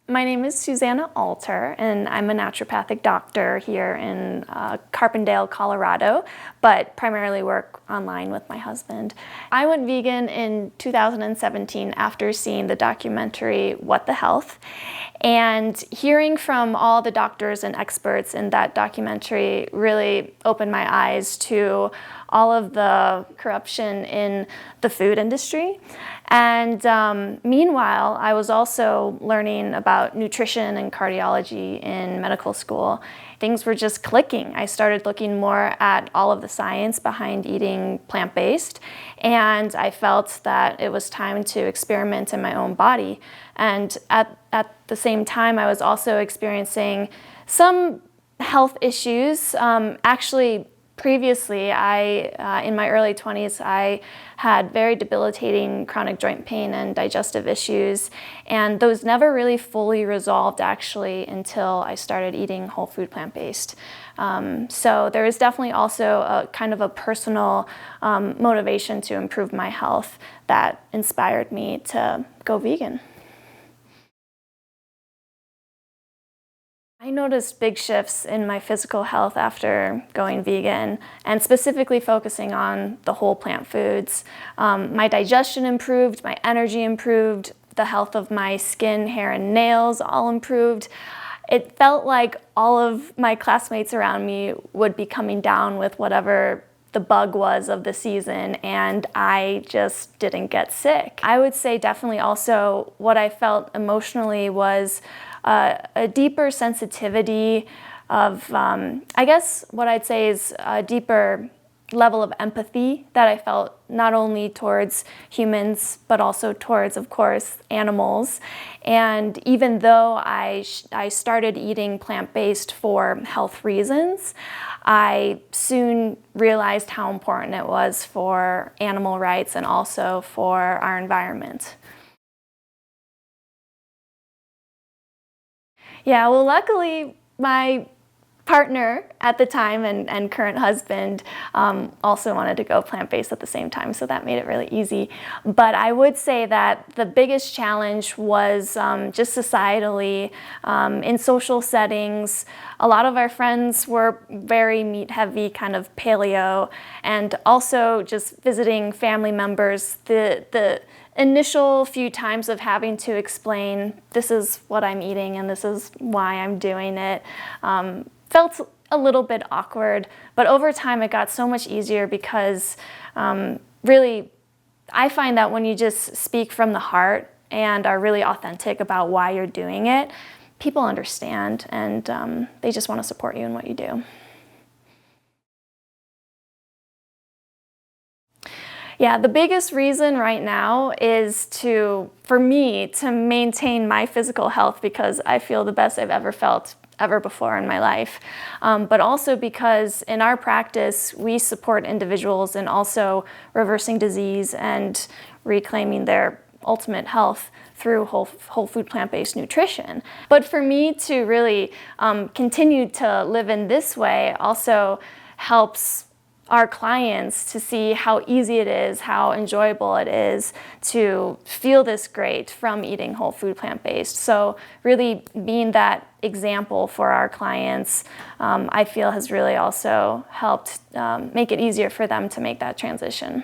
My name is Susanna and I'm a naturopathic doctor here in Carbondale, Colorado, but primarily work online with my husband. I went vegan in 2017 after seeing the documentary What the Health, and hearing from all the doctors and experts in that documentary really opened my eyes to all of the corruption in the food industry. And meanwhile, I was also learning about nutrition and cardiology in medical school. Things were just clicking. I started looking more at all of the science behind eating plant-based, and I felt that it was time to experiment in my own body. And at the same time, I was also experiencing some health issues. Actually, previously, in my early 20s, I had very debilitating chronic joint pain and digestive issues, and those never really fully resolved actually until I started eating whole food plant-based. So there is definitely also a kind of a personal motivation to improve my health that inspired me to go vegan. I noticed big shifts in my physical health after going vegan, and specifically focusing on the whole plant foods. My digestion improved, my energy improved, the health of my skin, hair, and nails all improved. It felt like all of my classmates around me would be coming down with whatever the bug was of the season, and I just didn't get sick. I would say definitely also what I felt emotionally was a deeper sensitivity of, I guess what I'd say is a deeper level of empathy that I felt not only towards humans, but also towards, of course, animals. And even though I started eating plant-based for health reasons, I soon realized how important it was for animal rights and also for our environment. Yeah, well, luckily, my partner at the time and current husband also wanted to go plant-based at the same time, so that made it really easy. But I would say that the biggest challenge was just societally, in social settings. A lot of our friends were very meat-heavy, kind of paleo, and also just visiting family members. The initial few times of having to explain, this is what I'm eating and this is why I'm doing it, felt a little bit awkward, but over time it got so much easier because really I find that when you just speak from the heart and are really authentic about why you're doing it, people understand and they just want to support you in what you do. Yeah, the biggest reason right now is for me to maintain my physical health, because I feel the best I've ever felt ever before in my life. But also because in our practice, we support individuals in also reversing disease and reclaiming their ultimate health through whole food plant-based nutrition. But for me to really continue to live in this way also helps our clients to see how easy it is, how enjoyable it is to feel this great from eating whole food plant-based. So really being that example for our clients, I feel has really also helped make it easier for them to make that transition.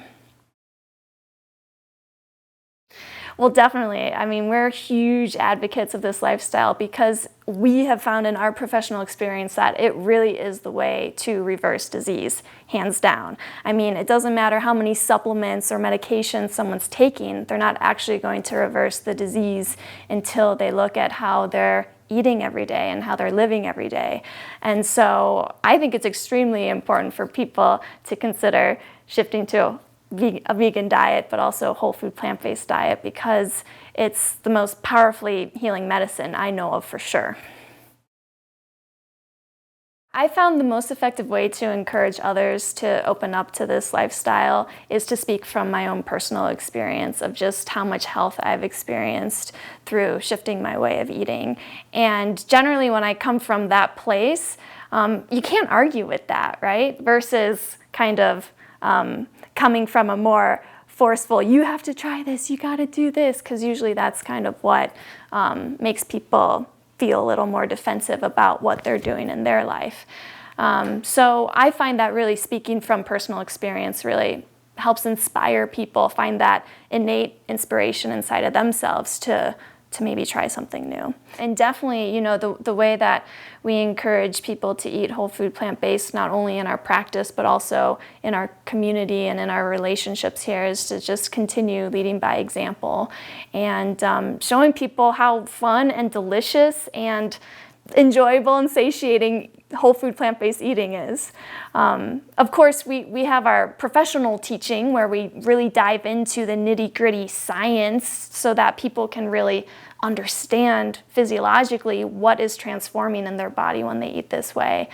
Well, definitely. I mean, we're huge advocates of this lifestyle because we have found in our professional experience that it really is the way to reverse disease, hands down. I mean, it doesn't matter how many supplements or medications someone's taking, they're not actually going to reverse the disease until they look at how they're eating every day and how they're living every day. And so I think it's extremely important for people to consider shifting to a vegan diet, but also a whole food plant-based diet, because it's the most powerfully healing medicine I know of for sure. I found the most effective way to encourage others to open up to this lifestyle is to speak from my own personal experience of just how much health I've experienced through shifting my way of eating. And generally when I come from that place, you can't argue with that, right? Versus kind of coming from a more forceful. You have to try this, you got to do this, because usually that's kind of what makes people feel a little more defensive about what they're doing in their life. So I find that really, speaking from personal experience, really helps inspire people, find that innate inspiration inside of themselves to maybe try something new. And definitely, the way that we encourage people to eat whole food plant-based, not only in our practice, but also in our community and in our relationships here, is to just continue leading by example and showing people how fun and delicious and enjoyable and satiating whole food plant-based eating is. Of course, we have our professional teaching where we really dive into the nitty-gritty science so that people can really understand physiologically what is transforming in their body when they eat this way.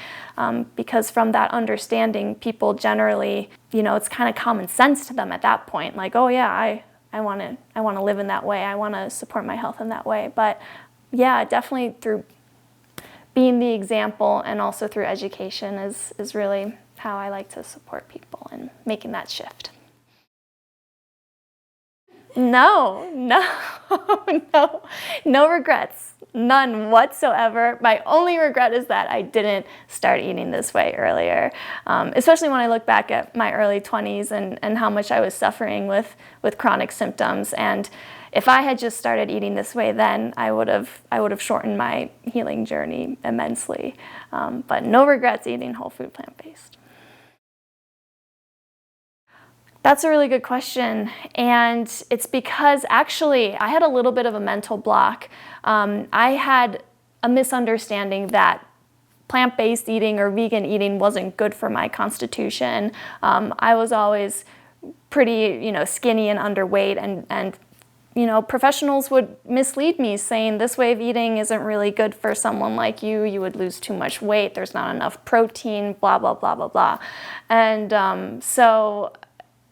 Because from that understanding, people generally, it's kind of common sense to them at that point. Like, oh yeah, I want to live in that way. I want to support my health in that way. But yeah, definitely through being the example and also through education is really how I like to support people in making that shift. No regrets, none whatsoever. My only regret is that I didn't start eating this way earlier, especially when I look back at my early 20s and how much I was suffering with chronic symptoms. And if I had just started eating this way then, I would have shortened my healing journey immensely. But no regrets eating whole food plant-based. That's a really good question, and it's because actually I had a little bit of a mental block. I had a misunderstanding that plant-based eating or vegan eating wasn't good for my constitution. I was always pretty, skinny and underweight, and professionals would mislead me saying this way of eating isn't really good for someone like you. You would lose too much weight. There's not enough protein, blah, blah, blah, blah, blah. And so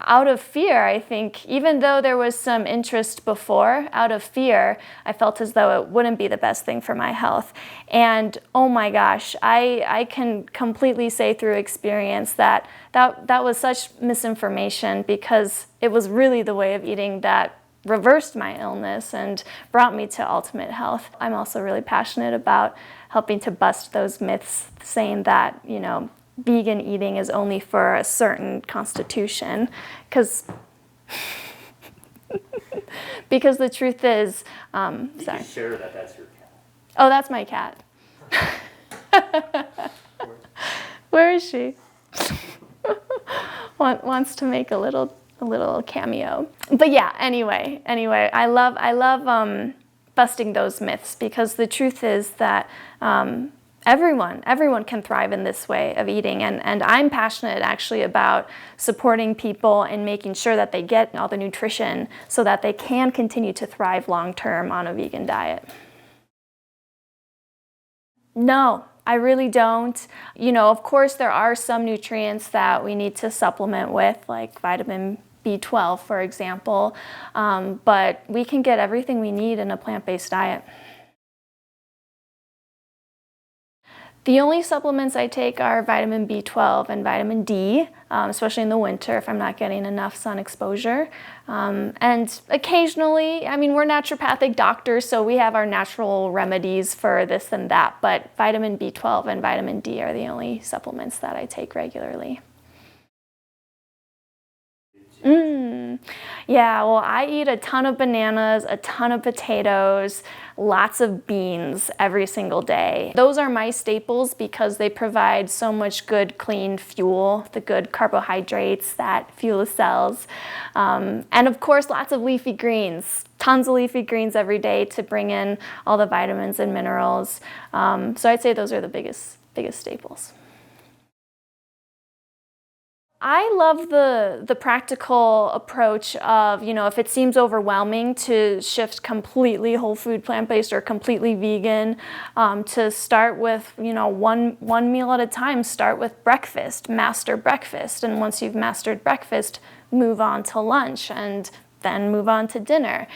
out of fear, I think, even though there was some interest before, out of fear, I felt as though it wouldn't be the best thing for my health. And oh my gosh, I can completely say through experience that was such misinformation, because it was really the way of eating that reversed my illness and brought me to ultimate health. I'm also really passionate about helping to bust those myths, saying that, vegan eating is only for a certain constitution, because the truth is, sorry. You can share that's your cat. Oh, that's my cat. Where is she? Wants to make a little cameo. But yeah, anyway, I love busting those myths, because the truth is that everyone can thrive in this way of eating, and I'm passionate actually about supporting people and making sure that they get all the nutrition so that they can continue to thrive long term on a vegan diet. No, I really don't. Of course there are some nutrients that we need to supplement with, like vitamin B12, for example, but we can get everything we need in a plant-based diet. The only supplements I take are vitamin B12 and vitamin D, especially in the winter if I'm not getting enough sun exposure. And occasionally, we're naturopathic doctors, so we have our natural remedies for this and that, but vitamin B12 and vitamin D are the only supplements that I take regularly. Yeah, well, I eat a ton of bananas, a ton of potatoes, lots of beans every single day. Those are my staples because they provide so much good, clean fuel, the good carbohydrates that fuel the cells. And of course, lots of leafy greens, tons of leafy greens every day to bring in all the vitamins and minerals. So I'd say those are the biggest staples. I love the practical approach of, if it seems overwhelming to shift completely whole food plant-based or completely vegan, to start with, one meal at a time. Start with breakfast, master breakfast, and once you've mastered breakfast, move on to lunch and then move on to dinner.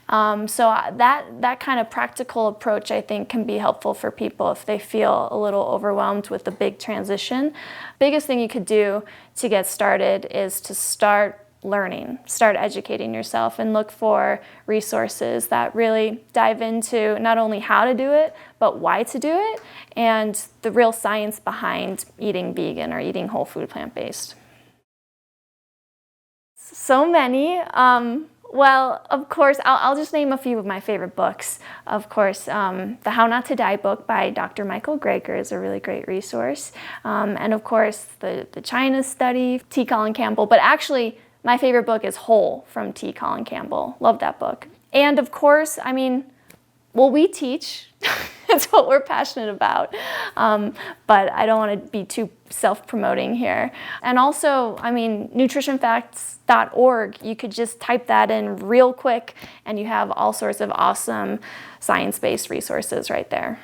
So that kind of practical approach, I think, can be helpful for people if they feel a little overwhelmed with the big transition. Biggest thing you could do to get started is to start learning, start educating yourself, and look for resources that really dive into not only how to do it, but why to do it, and the real science behind eating vegan or eating whole food plant-based. So many. Well, of course, I'll just name a few of my favorite books. Of course, the How Not to Die book by Dr. Michael Greger is a really great resource. And of course, the China study, T. Colin Campbell. But actually, my favorite book is Whole from T. Colin Campbell. Love that book. And of course, I mean, well, we teach. It's what we're passionate about. But I don't want to be too self-promoting here. And also, I mean, nutritionfacts.org, you could just type that in real quick and you have all sorts of awesome science-based resources right there.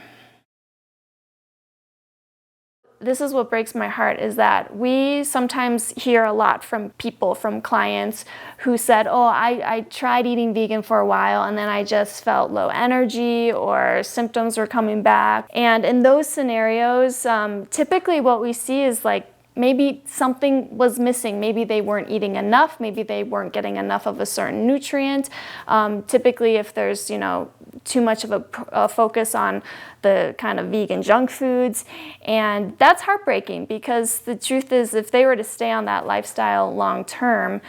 This is what breaks my heart, is that we sometimes hear a lot from people, from clients who said, oh, I tried eating vegan for a while and then I just felt low energy or symptoms were coming back. And in those scenarios, typically what we see is like maybe something was missing. Maybe they weren't eating enough. Maybe they weren't getting enough of a certain nutrient. Typically, if there's, too much of a focus on the kind of vegan junk foods. And that's heartbreaking, because the truth is, if they were to stay on that lifestyle long term,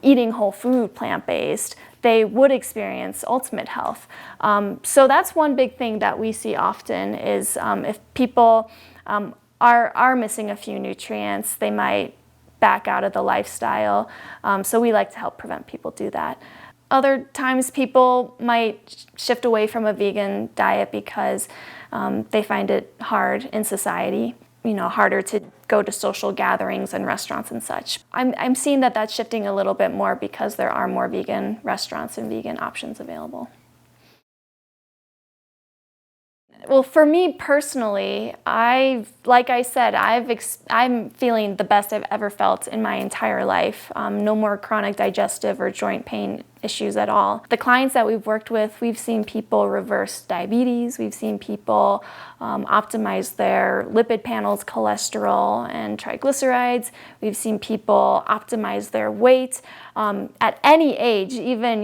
eating whole food, plant-based, they would experience ultimate health. So that's one big thing that we see often is if people are missing a few nutrients, they might back out of the lifestyle. So we like to help prevent people do that. Other times people might shift away from a vegan diet because they find it hard in society, harder to go to social gatherings and restaurants and such. I'm seeing that that's shifting a little bit more because there are more vegan restaurants and vegan options available. Well, for me personally, like I said, I'm feeling the best I've ever felt in my entire life. No more chronic digestive or joint pain issues at all. The clients that we've worked with, we've seen people reverse diabetes. We've seen people optimize their lipid panels, cholesterol, and triglycerides. We've seen people optimize their weight at any age, even,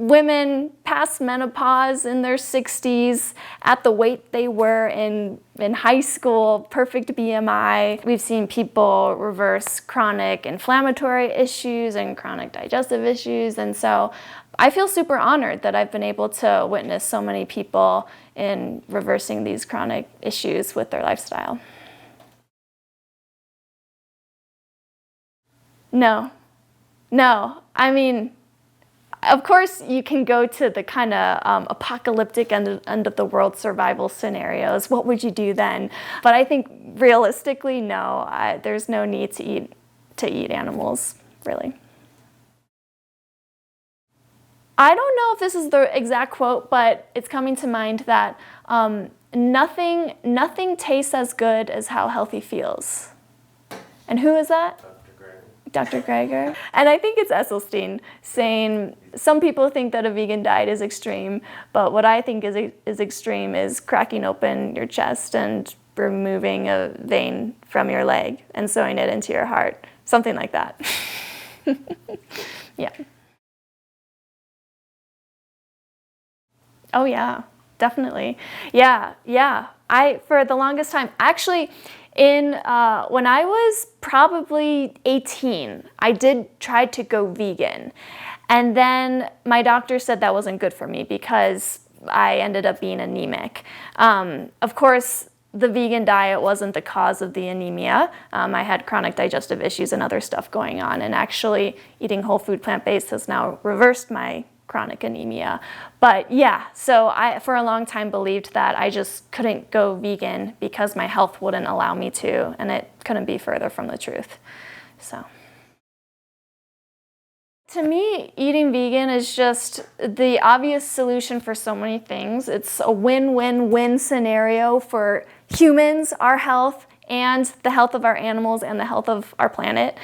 women past menopause in their 60s at the weight they were in high school, perfect BMI. We've seen people reverse chronic inflammatory issues and chronic digestive issues. And so I feel super honored that I've been able to witness so many people in reversing these chronic issues with their lifestyle. No. I mean, of course, you can go to the kind of apocalyptic end of the world survival scenarios. What would you do then? But I think realistically, no. There's no need to eat animals, really. I don't know if this is the exact quote, but it's coming to mind that nothing tastes as good as how healthy feels. And who is that? Dr. Greger. And I think it's Esselstyn saying, some people think that a vegan diet is extreme, but what I think is extreme is cracking open your chest and removing a vein from your leg and sewing it into your heart. Something like that. Yeah. Oh yeah, definitely. Yeah. For the longest time, actually, when I was probably 18, I did try to go vegan. And then my doctor said that wasn't good for me because I ended up being anemic. Of course, the vegan diet wasn't the cause of the anemia. I had chronic digestive issues and other stuff going on. And actually, eating whole food plant-based has now reversed my chronic anemia. But yeah, so I, for a long time, believed that I just couldn't go vegan because my health wouldn't allow me to, and it couldn't be further from the truth. So to me, eating vegan is just the obvious solution for so many things. It's a win-win-win scenario for humans, our health, and the health of our animals and the health of our planet.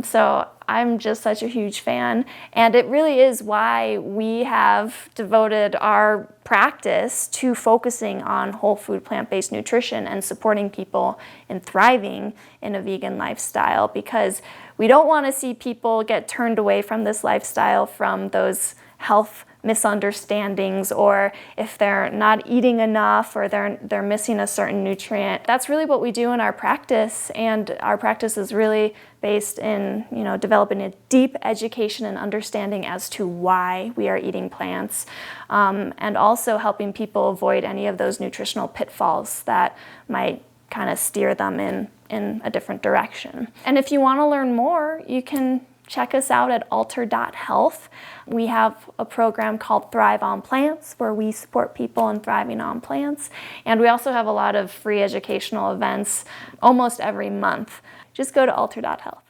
So I'm just such a huge fan, and it really is why we have devoted our practice to focusing on whole food plant-based nutrition and supporting people in thriving in a vegan lifestyle, because we don't want to see people get turned away from this lifestyle from those health misunderstandings, or if they're not eating enough or they're missing a certain nutrient. That's really what we do in our practice, and our practice is really based in, developing a deep education and understanding as to why we are eating plants, and also helping people avoid any of those nutritional pitfalls that might kind of steer them in a different direction. And if you want to learn more, you can check us out at alter.health. We have a program called Thrive on Plants, where we support people in thriving on plants. And we also have a lot of free educational events almost every month. Just go to alter.health.